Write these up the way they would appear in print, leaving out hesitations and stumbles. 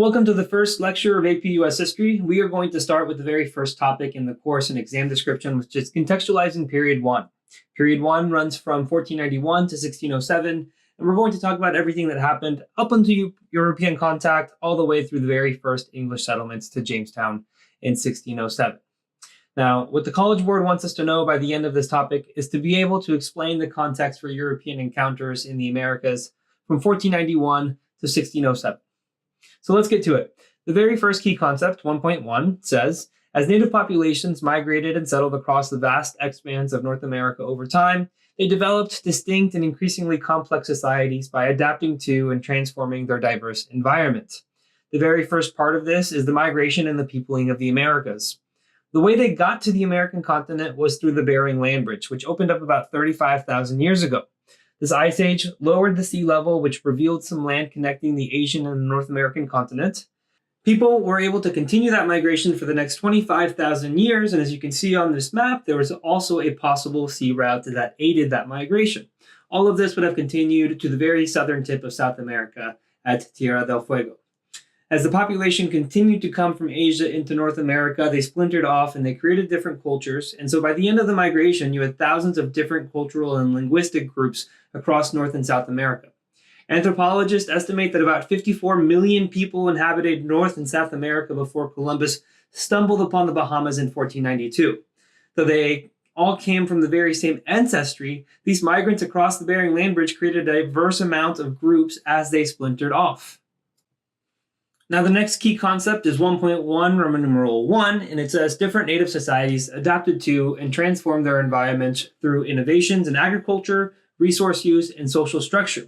Welcome to the first lecture of APUS history. We are going to start with the very first topic in the course and exam description, which is contextualizing period 1. Period 1 runs from 1491 to 1607, and we're going to talk about everything that happened up until European contact, all the way through the very first English settlements to Jamestown in 1607. Now, what the College Board wants us to know by the end of this topic is to be able to explain the context for European encounters in the Americas from 1491 to 1607. So let's get to it. The very first key concept, 1.1, says, as native populations migrated and settled across the vast expanse of North America over time, they developed distinct and increasingly complex societies by adapting to and transforming their diverse environment. The very first part of this is the migration and the peopling of the Americas. The way they got to the American continent was through the Bering Land Bridge, which opened up about 35,000 years ago. This ice age lowered the sea level, which revealed some land connecting the Asian and North American continent. People were able to continue that migration for the next 25,000 years, and as you can see on this map, there was also a possible sea route that aided that migration. All of this would have continued to the very southern tip of South America at Tierra del Fuego. As the population continued to come from Asia into North America, they splintered off and they created different cultures. And so by the end of the migration, you had thousands of different cultural and linguistic groups across North and South America. Anthropologists estimate that about 54 million people inhabited North and South America before Columbus stumbled upon the Bahamas in 1492. Though they all came from the very same ancestry, these migrants across the Bering Land Bridge created a diverse amount of groups as they splintered off. Now, the next key concept is 1.1, Roman numeral 1, and it says different native societies adapted to and transformed their environment through innovations in agriculture, resource use, and social structure.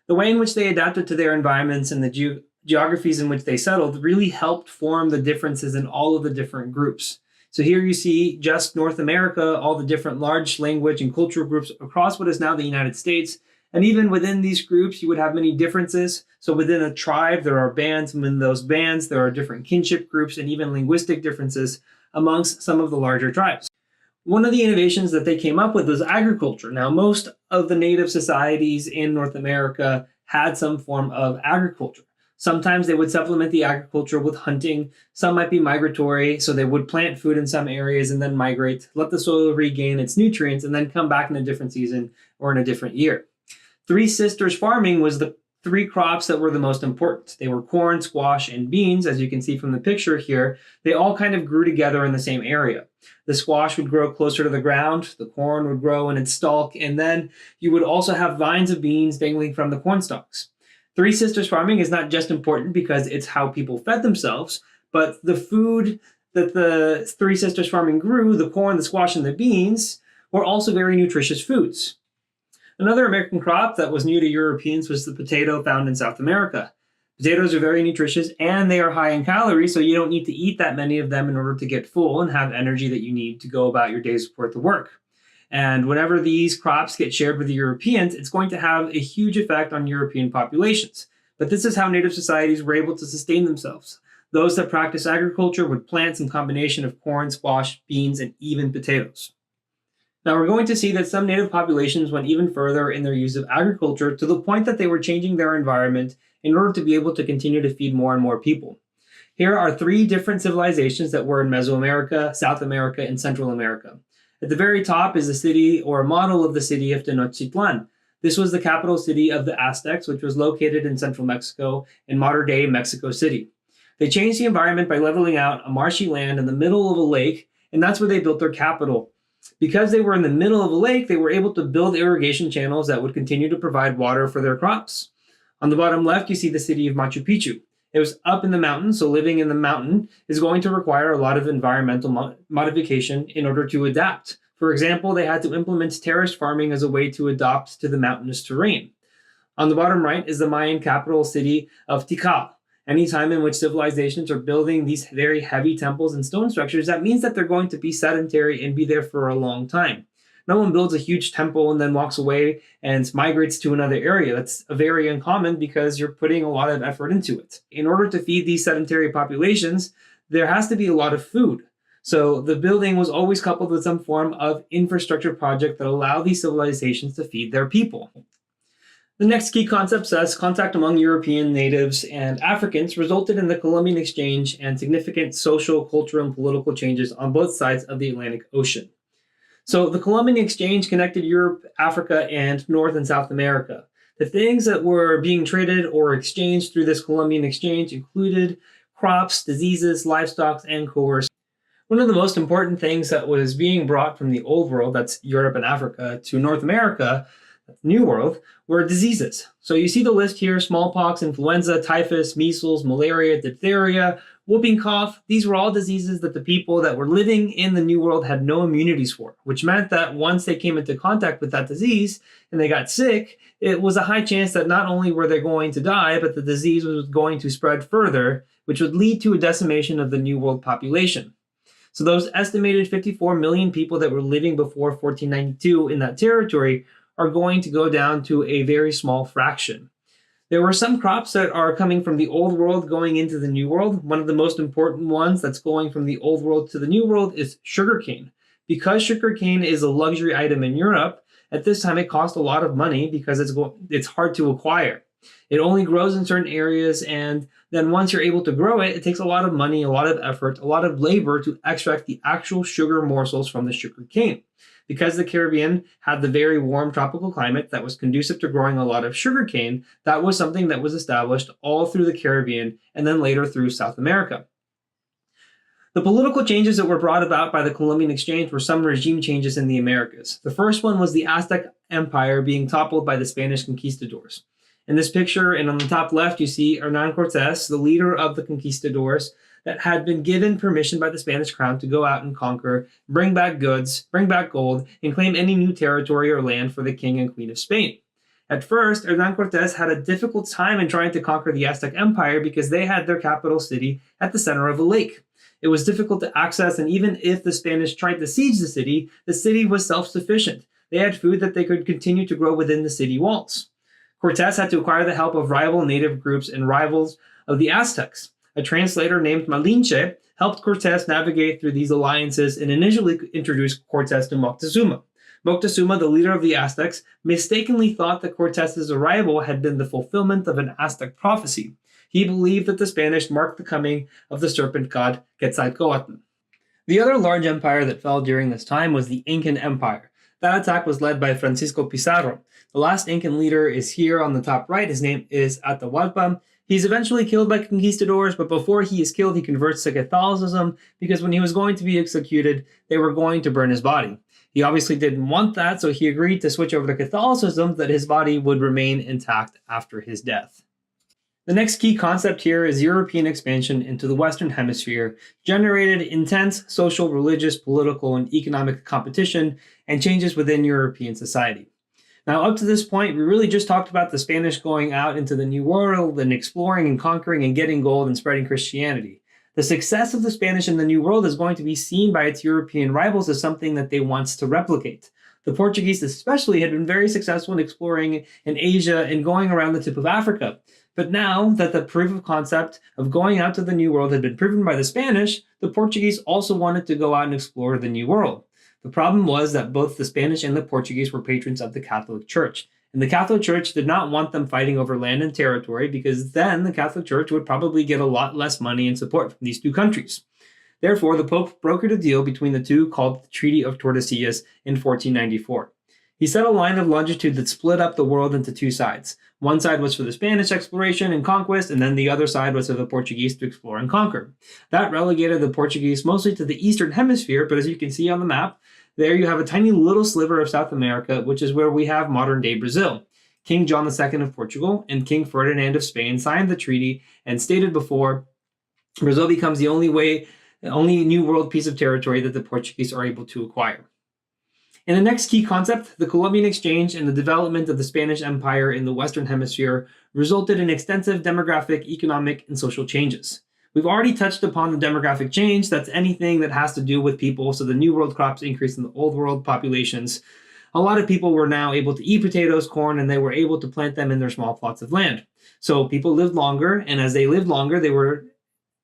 The way in which they adapted to their environments and the geographies in which they settled really helped form the differences in all of the different groups. So here you see just North America, all the different large language and cultural groups across what is now the United States. And even within these groups, you would have many differences. So within a tribe, there are bands, and in those bands, there are different kinship groups and even linguistic differences amongst some of the larger tribes. One of the innovations that they came up with was agriculture. Now, most of the native societies in North America had some form of agriculture. Sometimes they would supplement the agriculture with hunting. Some might be migratory, so they would plant food in some areas and then migrate, let the soil regain its nutrients, and then come back in a different season or in a different year. Three Sisters farming was the three crops that were the most important. They were corn, squash, and beans. As you can see from the picture here, they all kind of grew together in the same area. The squash would grow closer to the ground, the corn would grow in its stalk, and then you would also have vines of beans dangling from the corn stalks. Three Sisters farming is not just important because it's how people fed themselves, but the food that the Three Sisters farming grew, the corn, the squash, and the beans, were also very nutritious foods. Another American crop that was new to Europeans was the potato found in South America. Potatoes are very nutritious and they are high in calories, so you don't need to eat that many of them in order to get full and have energy that you need to go about your day's worth of work. And whenever these crops get shared with the Europeans, it's going to have a huge effect on European populations. But this is how native societies were able to sustain themselves. Those that practice agriculture would plant some combination of corn, squash, beans, and even potatoes. Now, we're going to see that some native populations went even further in their use of agriculture to the point that they were changing their environment in order to be able to continue to feed more and more people. Here are three different civilizations that were in Mesoamerica, South America, and Central America. At the very top is the city or a model of the city of Tenochtitlan. This was the capital city of the Aztecs, which was located in central Mexico in modern-day Mexico City. They changed the environment by leveling out a marshy land in the middle of a lake, and that's where they built their capital. Because they were in the middle of a lake, they were able to build irrigation channels that would continue to provide water for their crops. On the bottom left, you see the city of Machu Picchu. It was up in the mountains, so living in the mountain is going to require a lot of environmental modification in order to adapt. For example, they had to implement terraced farming as a way to adapt to the mountainous terrain. On the bottom right is the Mayan capital city of Tikal. Any time in which civilizations are building these very heavy temples and stone structures, that means that they're going to be sedentary and be there for a long time. No one builds a huge temple and then walks away and migrates to another area. That's very uncommon because you're putting a lot of effort into it. In order to feed these sedentary populations, there has to be a lot of food. So the building was always coupled with some form of infrastructure project that allowed these civilizations to feed their people. The next key concept says contact among European natives and Africans resulted in the Columbian Exchange and significant social, cultural, and political changes on both sides of the Atlantic Ocean. So the Columbian Exchange connected Europe, Africa, and North and South America. The things that were being traded or exchanged through this Columbian Exchange included crops, diseases, livestock, and coercion. One of the most important things that was being brought from the old world, that's Europe and Africa, to North America, the New World, were diseases. So you see the list here: smallpox, influenza, typhus, measles, malaria, diphtheria, whooping cough. These were all diseases that the people that were living in the New World had no immunities for, which meant that once they came into contact with that disease and they got sick, it was a high chance that not only were they going to die, but the disease was going to spread further, which would lead to a decimation of the New World population. So those estimated 54 million people that were living before 1492 in that territory are going to go down to a very small fraction. There were some crops that are coming from the old world going into the new world. One of the most important ones that's going from the old world to the new world is sugarcane. Because sugarcane is a luxury item in Europe, at this time it costs a lot of money because it's hard to acquire. It only grows in certain areas, and then once you're able to grow it, it takes a lot of money, a lot of effort, a lot of labor to extract the actual sugar morsels from the sugar cane. Because the Caribbean had the very warm tropical climate that was conducive to growing a lot of sugar cane, that was something that was established all through the Caribbean and then later through South America. The political changes that were brought about by the Columbian Exchange were some regime changes in the Americas. The first one was the Aztec Empire being toppled by the Spanish conquistadors. In this picture, and on the top left, you see Hernan Cortes, the leader of the conquistadors, that had been given permission by the Spanish crown to go out and conquer, bring back goods, bring back gold, and claim any new territory or land for the king and queen of Spain. At first, Hernan Cortes had a difficult time in trying to conquer the Aztec Empire because they had their capital city at the center of a lake. It was difficult to access, and even if the Spanish tried to siege the city was self-sufficient. They had food that they could continue to grow within the city walls. Cortes had to acquire the help of rival native groups and rivals of the Aztecs. A translator named Malinche helped Cortes navigate through these alliances and initially introduced Cortes to Moctezuma. Moctezuma, the leader of the Aztecs, mistakenly thought that Cortes' arrival had been the fulfillment of an Aztec prophecy. He believed that the Spanish marked the coming of the serpent god Quetzalcoatl. The other large empire that fell during this time was the Incan Empire. That attack was led by Francisco Pizarro. The last Incan leader is here on the top right. His name is Atahualpa. He's eventually killed by conquistadors, but before he is killed, he converts to Catholicism because when he was going to be executed, they were going to burn his body. He obviously didn't want that, so he agreed to switch over to Catholicism, that his body would remain intact after his death. The next key concept here is European expansion into the Western Hemisphere, generated intense social, religious, political, and economic competition and changes within European society. Now, up to this point, we really just talked about the Spanish going out into the New World and exploring and conquering and getting gold and spreading Christianity. The success of the Spanish in the New World is going to be seen by its European rivals as something that they want to replicate. The Portuguese especially had been very successful in exploring in Asia and going around the tip of Africa. But now that the proof of concept of going out to the New World had been proven by the Spanish, the Portuguese also wanted to go out and explore the New World. The problem was that both the Spanish and the Portuguese were patrons of the Catholic Church. And the Catholic Church did not want them fighting over land and territory because then the Catholic Church would probably get a lot less money and support from these two countries. Therefore, the Pope brokered a deal between the two called the Treaty of Tordesillas in 1494. He set a line of longitude that split up the world into two sides. One side was for the Spanish exploration and conquest, and then the other side was for the Portuguese to explore and conquer. That relegated the Portuguese mostly to the Eastern Hemisphere, but as you can see on the map, there you have a tiny little sliver of South America, which is where we have modern-day Brazil. King John II of Portugal and King Ferdinand of Spain signed the treaty and stated before, Brazil becomes the only New World piece of territory that the Portuguese are able to acquire. In the next key concept, the Columbian Exchange and the development of the Spanish Empire in the Western Hemisphere resulted in extensive demographic, economic, and social changes. We've already touched upon the demographic change. That's anything that has to do with people. So the New World crops increase in the Old World populations. A lot of people were now able to eat potatoes, corn, and they were able to plant them in their small plots of land. So people lived longer, and as they lived longer, they were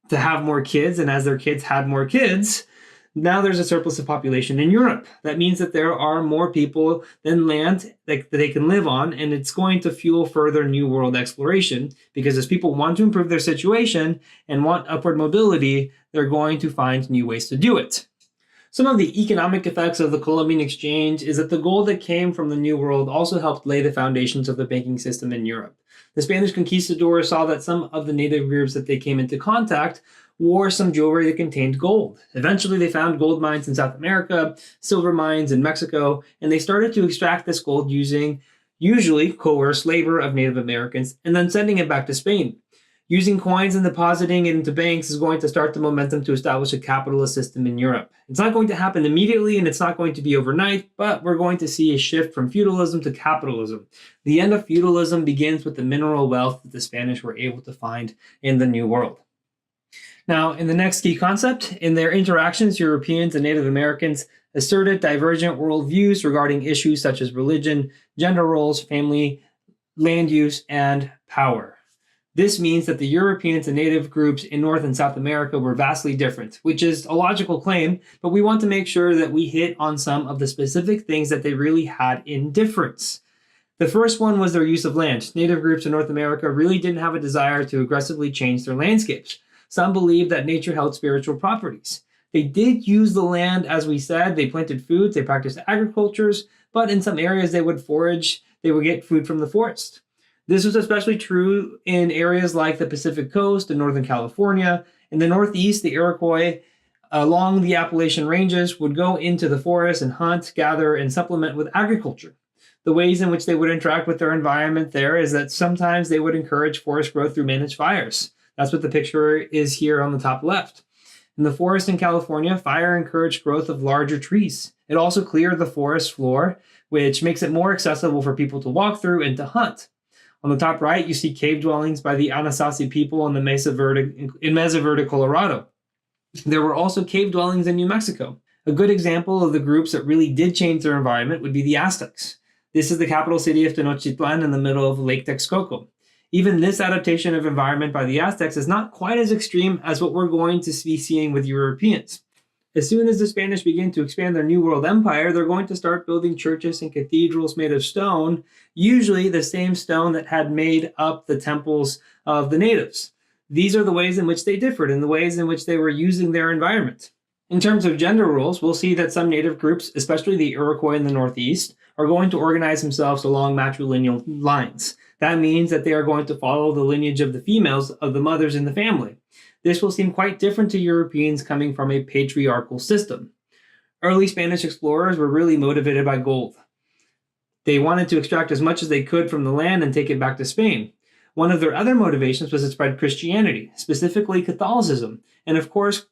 to have more kids, and as their kids had more kids, Now there's a surplus of population in Europe. That means that there are more people than land that they can live on, and it's going to fuel further New World exploration, because as people want to improve their situation and want upward mobility, they're going to find new ways to do it. Some of the economic effects of the Columbian Exchange is that the gold that came from the New World also helped lay the foundations of the banking system in Europe. The Spanish conquistadors saw that some of the native groups that they came into contact wore some jewelry that contained gold. Eventually, they found gold mines in South America, silver mines in Mexico, and they started to extract this gold using usually coerced labor of Native Americans and then sending it back to Spain. Using coins and depositing it into banks is going to start the momentum to establish a capitalist system in Europe. It's not going to happen immediately, and it's not going to be overnight, but we're going to see a shift from feudalism to capitalism. The end of feudalism begins with the mineral wealth that the Spanish were able to find in the New World. Now, in the next key concept, in their interactions, Europeans and Native Americans asserted divergent worldviews regarding issues such as religion, gender roles, family, land use, and power. This means that the Europeans and native groups in North and South America were vastly different, which is a logical claim, but we want to make sure that we hit on some of the specific things that they really had in difference. The first one was their use of land. Native groups in North America really didn't have a desire to aggressively change their landscapes. Some believed that nature held spiritual properties. They did use the land, as we said. They planted foods, they practiced agricultures, but in some areas they would forage, they would get food from the forest. This was especially true in areas like the Pacific Coast and Northern California. In the Northeast, the Iroquois along the Appalachian Ranges would go into the forest and hunt, gather, and supplement with agriculture. The ways in which they would interact with their environment there is that sometimes they would encourage forest growth through managed fires. That's what the picture is here on the top left. In the forest in California, fire encouraged growth of larger trees. It also cleared the forest floor, which makes it more accessible for people to walk through and to hunt. On the top right, you see cave dwellings by the Anasazi people in Mesa Verde, Colorado. There were also cave dwellings in New Mexico. A good example of the groups that really did change their environment would be the Aztecs. This is the capital city of Tenochtitlan in the middle of Lake Texcoco. Even this adaptation of environment by the Aztecs is not quite as extreme as what we're going to be seeing with Europeans. As soon as the Spanish begin to expand their New World Empire, they're going to start building churches and cathedrals made of stone, usually the same stone that had made up the temples of the natives. These are the ways in which they differed and the ways in which they were using their environment. In terms of gender roles, we'll see that some native groups, especially the Iroquois in the Northeast, are going to organize themselves along matrilineal lines. That means that they are going to follow the lineage of the females of the mothers in the family. This will seem quite different to Europeans coming from a patriarchal system. Early Spanish explorers were really motivated by gold. They wanted to extract as much as they could from the land and take it back to Spain. One of their other motivations was to spread Christianity, specifically Catholicism. And of course,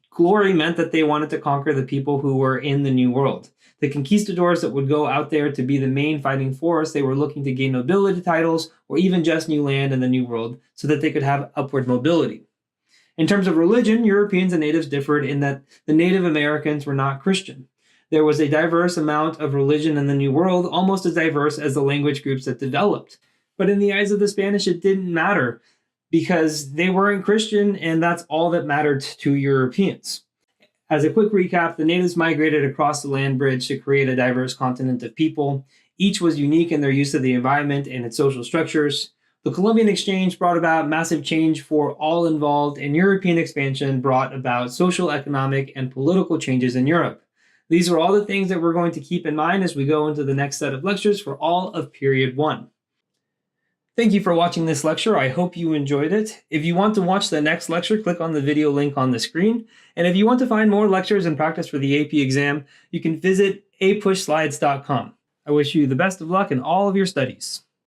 glory meant that they wanted to conquer the people who were in the New World. The conquistadors that would go out there to be the main fighting force, they were looking to gain nobility titles or even just new land in the New World so that they could have upward mobility. In terms of religion, Europeans and natives differed in that the Native Americans were not Christian. There was a diverse amount of religion in the New World, almost as diverse as the language groups that developed. But in the eyes of the Spanish, it didn't matter because they weren't Christian, and that's all that mattered to Europeans. As a quick recap, the natives migrated across the land bridge to create a diverse continent of people. Each was unique in their use of the environment and its social structures. The Columbian Exchange brought about massive change for all involved, and European expansion brought about social, economic, and political changes in Europe. These are all the things that we're going to keep in mind as we go into the next set of lectures for all of Period 1. Thank you for watching this lecture. I hope you enjoyed it. If you want to watch the next lecture, click on the video link on the screen. And if you want to find more lectures and practice for the AP exam, you can visit apushslides.com. I wish you the best of luck in all of your studies.